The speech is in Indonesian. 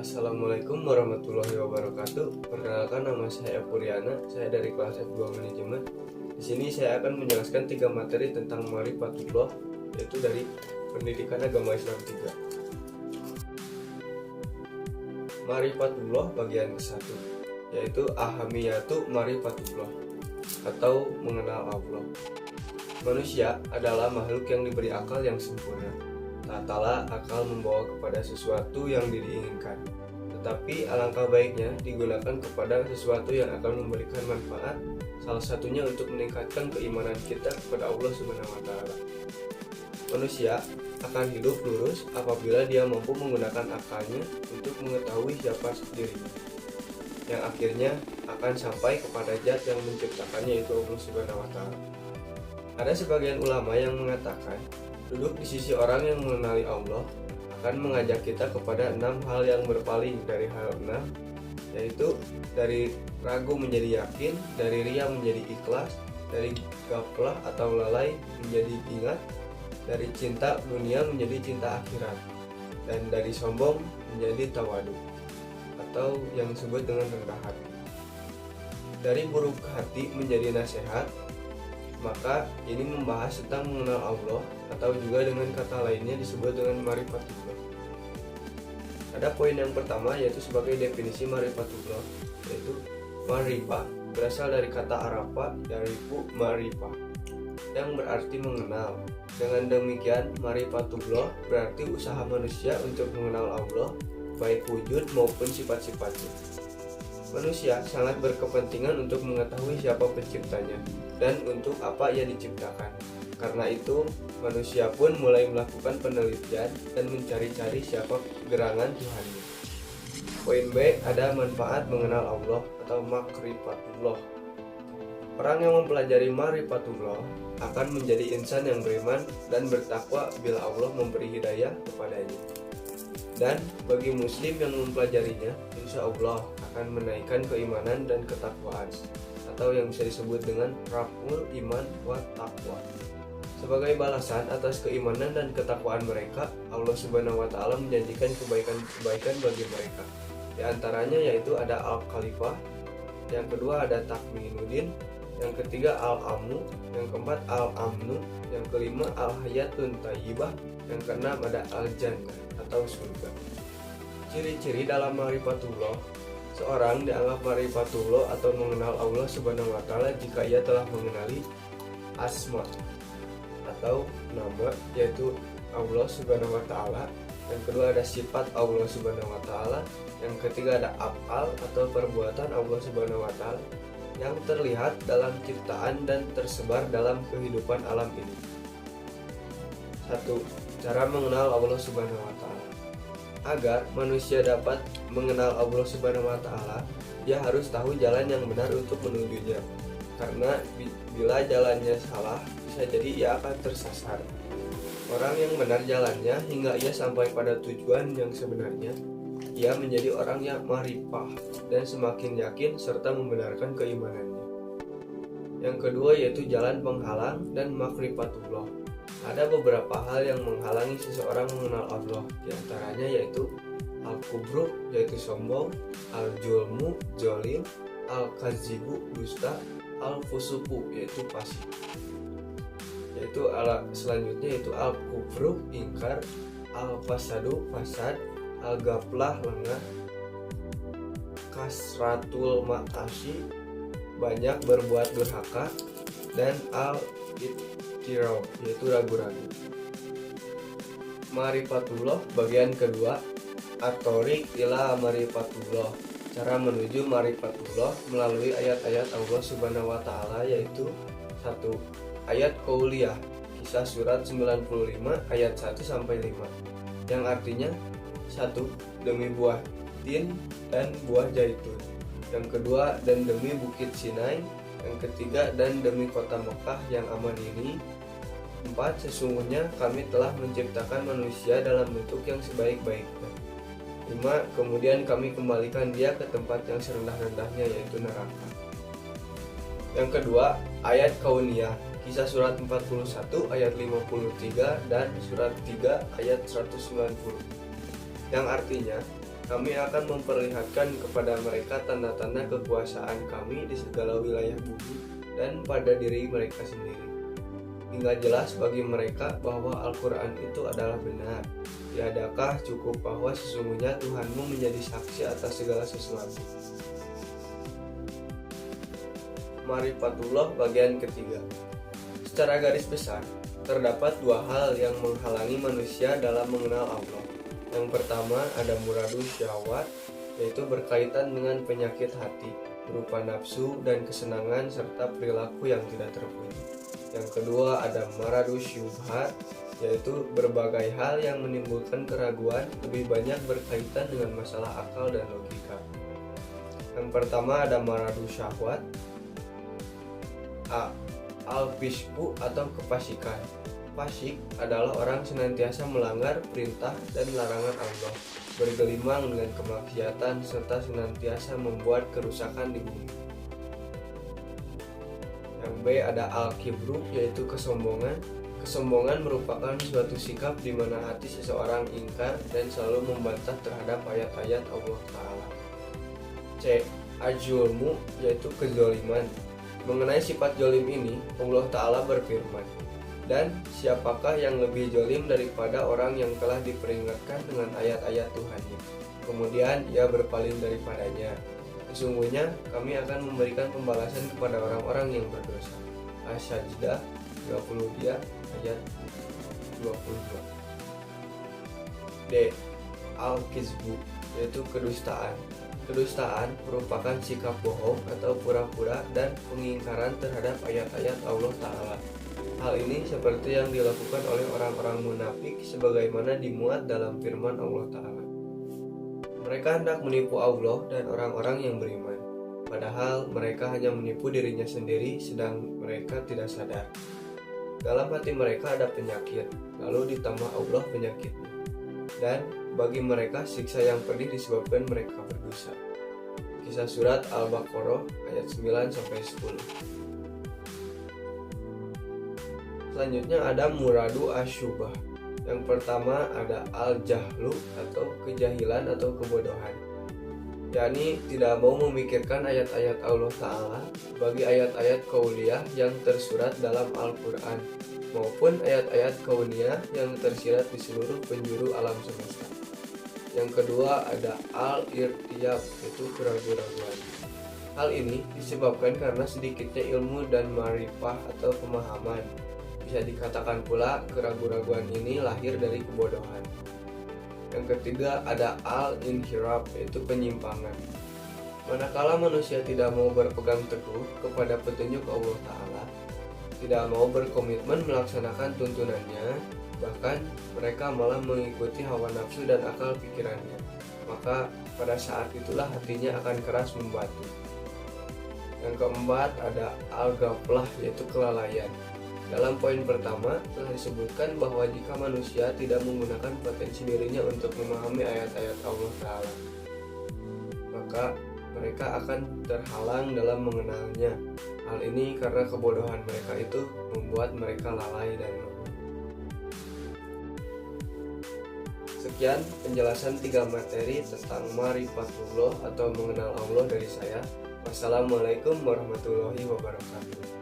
Assalamualaikum warahmatullahi wabarakatuh. Perkenalkan, nama saya Puriana. Saya dari kelas F2 Manajemen. Di sini saya akan menjelaskan 3 materi tentang Ma'rifatullah, yaitu dari Pendidikan Agama Islam 3. Ma'rifatullah bagian ke-1, yaitu Ahamiyatu Ma'rifatullah atau mengenal Allah. Manusia adalah makhluk yang diberi akal yang sempurna. Tak kalah akal membawa kepada sesuatu yang diinginkan, tetapi alangkah baiknya digunakan kepada sesuatu yang akan memberikan manfaat, salah satunya untuk meningkatkan keimanan kita kepada Allah Subhanahu wa Ta'ala. Manusia akan hidup lurus apabila dia mampu menggunakan akalnya untuk mengetahui siapa dirinya, yang akhirnya akan sampai kepada zat yang menciptakannya, yaitu Allah Subhanahu wa Ta'ala. Ada sebagian ulama yang mengatakan duduk di sisi orang yang mengenali Allah akan mengajak kita kepada 6 hal yang berpaling dari hal 6, yaitu dari ragu menjadi yakin, dari riya menjadi ikhlas, dari ghaflah atau lalai menjadi ingat, dari cinta dunia menjadi cinta akhirat, dan dari sombong menjadi tawadu atau yang disebut dengan rendah hati. Dari buruk hati menjadi nasihat, maka ini membahas tentang mengenal Allah, atau juga dengan kata lainnya disebut dengan Ma'rifatullah. Ada poin yang pertama, yaitu sebagai definisi Ma'rifatullah, yaitu ma'rifah berasal dari kata Arafa, yaitu ma'rifah, yang berarti mengenal. Dengan demikian, Ma'rifatullah berarti usaha manusia untuk mengenal Allah, baik wujud maupun sifat-sifatnya. Manusia sangat berkepentingan untuk mengetahui siapa penciptanya dan untuk apa ia diciptakan. Karena itu, manusia pun mulai melakukan penelitian dan mencari-cari siapa gerangan Tuhannya. Poin B, ada manfaat mengenal Allah atau Ma'rifatullah. Orang yang mempelajari Ma'rifatullah akan menjadi insan yang beriman dan bertakwa bila Allah memberi hidayah kepadanya. Dan bagi muslim yang mempelajarinya, insya Allah akan menaikkan keimanan dan ketakwaan, atau yang bisa disebut dengan raf'ul iman wa taqwa. Sebagai balasan atas keimanan dan ketakwaan mereka, Allah Subhanahu wa Ta'ala menjanjikan kebaikan-kebaikan bagi mereka. Di antaranya yaitu ada al-khalifah, yang kedua ada takminuddin, yang ketiga al-amnu, yang keempat al-amnu, yang kelima al-hayatun thayyibah, yang keenam ada al-jannah atau surga. Ciri-ciri dalam Ma'rifatullah, seorang dianggap Ma'rifatullah atau mengenal Allah Subhanahu wa Ta'ala jika ia telah mengenali asma atau nama, yaitu Allah Subhanahu wa Ta'ala. Yang kedua ada sifat Allah Subhanahu wa Ta'ala. Yang ketiga ada af'al atau perbuatan Allah Subhanahu wa Ta'ala yang terlihat dalam ciptaan dan tersebar dalam kehidupan alam ini. 1. Cara mengenal Allah Subhanahu wa Ta'ala. Agar manusia dapat mengenal Allah Subhanahu wa Ta'ala, dia harus tahu jalan yang benar untuk menujunya. Karena bila jalannya salah, bisa jadi ia akan tersasar. Orang yang benar jalannya hingga ia sampai pada tujuan yang sebenarnya, ia menjadi orang yang ma'rifah dan semakin yakin serta membenarkan keimanannya. Yang kedua yaitu jalan penghalang dan Ma'rifatullah. Ada beberapa hal yang menghalangi seseorang mengenal Allah, diantaranya yaitu al-kubru, yaitu sombong, al-julmu, jolim, al-kazibu, dusta, al-fusuku, yaitu fasik. Selanjutnya yaitu al-kubru, ingkar, al-fasadu, fasad, al-ghaflah, lengah, kasratul ma'asi, banyak berbuat durhaka, dan al-ittirab, yaitu ragu-ragu. Ma'rifatullah bagian kedua, at-thoriq ila Ma'rifatullah. Cara menuju Ma'rifatullah melalui ayat-ayat Allah Subhanahu wa Ta'ala, yaitu 1. Ayat qauliyah, Kisah surat 95 ayat 1 sampai 5, yang artinya 1. Demi buah tin dan buah zaitun. Yang kedua, dan demi bukit Sinai. Yang ketiga, dan demi kota Mekah yang aman ini. 4. Sesungguhnya kami telah menciptakan manusia dalam bentuk yang sebaik-baiknya. 5. Kemudian kami kembalikan dia ke tempat yang serendah-rendahnya, yaitu neraka. Yang kedua, ayat kauniyah, Kisah surat 41 ayat 53 dan surat 3 ayat 190. Yang artinya, kami akan memperlihatkan kepada mereka tanda-tanda kekuasaan kami di segala wilayah bumi dan pada diri mereka sendiri, hingga jelas bagi mereka bahwa Al-Quran itu adalah benar. Tiadakah cukup bahwa sesungguhnya Tuhanmu menjadi saksi atas segala sesuatu. Marifatullah bagian ketiga. Secara garis besar, terdapat dua hal yang menghalangi manusia dalam mengenal Allah. Yang pertama ada muradus syahwat, yaitu berkaitan dengan penyakit hati, berupa nafsu dan kesenangan serta perilaku yang tidak terpuji. Yang kedua ada maradus syubhat, yaitu berbagai hal yang menimbulkan keraguan, lebih banyak berkaitan dengan masalah akal dan logika. Yang pertama ada maradus syahwat. A. Al-fishku atau kefasikan. Fasik adalah orang senantiasa melanggar perintah dan larangan Allah, bergelimang dengan kemaksiatan serta senantiasa membuat kerusakan di bumi. Yang B ada al-kibru, yaitu kesombongan. Kesombongan merupakan suatu sikap di mana hati seseorang ingkar dan selalu membantah terhadap ayat-ayat Allah Ta'ala. C. Al-julmu, yaitu kezaliman. Mengenai sifat jolim ini, Allah Ta'ala berfirman, dan siapakah yang lebih jolim daripada orang yang telah diperingatkan dengan ayat-ayat Tuhannya, kemudian ia berpaling daripadanya. Sesungguhnya kami akan memberikan pembalasan kepada orang-orang yang berdosa. Asy-Sajdah 22 ayat 22. D. Al-kizbu, yaitu kedustaan. Kedustaan merupakan sikap bohong atau pura-pura dan pengingkaran terhadap ayat-ayat Allah Ta'ala. Hal ini seperti yang dilakukan oleh orang-orang munafik sebagaimana dimuat dalam firman Allah Ta'ala. Mereka hendak menipu Allah dan orang-orang yang beriman, padahal mereka hanya menipu dirinya sendiri sedang mereka tidak sadar. Dalam hati mereka ada penyakit, lalu ditambah Allah penyakitnya. Dan bagi mereka siksa yang pedih disebabkan mereka berdosa. Kisah surat Al-Baqarah ayat 9-10. Selanjutnya ada muradu asyubah. Yang pertama ada al-jahlu atau kejahilan atau kebodohan, yakni tidak mau memikirkan ayat-ayat Allah Ta'ala bagi ayat-ayat kauliyah yang tersurat dalam Al-Quran maupun ayat-ayat kauniyah yang tersirat di seluruh penjuru alam semesta. Yang kedua ada al-irtiyab, yaitu keraguan-raguan. Hal ini disebabkan karena sedikitnya ilmu dan ma'rifah atau pemahaman. Bisa dikatakan pula keraguan-raguan ini lahir dari kebodohan. Yang ketiga ada al-inhiraf, yaitu penyimpangan. Manakala manusia tidak mau berpegang teguh kepada petunjuk Allah Ta'ala, tidak mau berkomitmen melaksanakan tuntunannya, bahkan mereka malah mengikuti hawa nafsu dan akal pikirannya, maka pada saat itulah hatinya akan keras membatu. Yang keempat ada al-ghaflah, yaitu kelalaian. Dalam poin pertama telah disebutkan bahwa jika manusia tidak menggunakan potensi dirinya untuk memahami ayat-ayat Allah Ta'ala, maka mereka akan terhalang dalam mengenalnya. Hal ini karena kebodohan mereka itu membuat mereka lalai dan lemah. Sekian penjelasan 3 materi tentang Marifatullah atau mengenal Allah dari saya. Wassalamualaikum warahmatullahi wabarakatuh.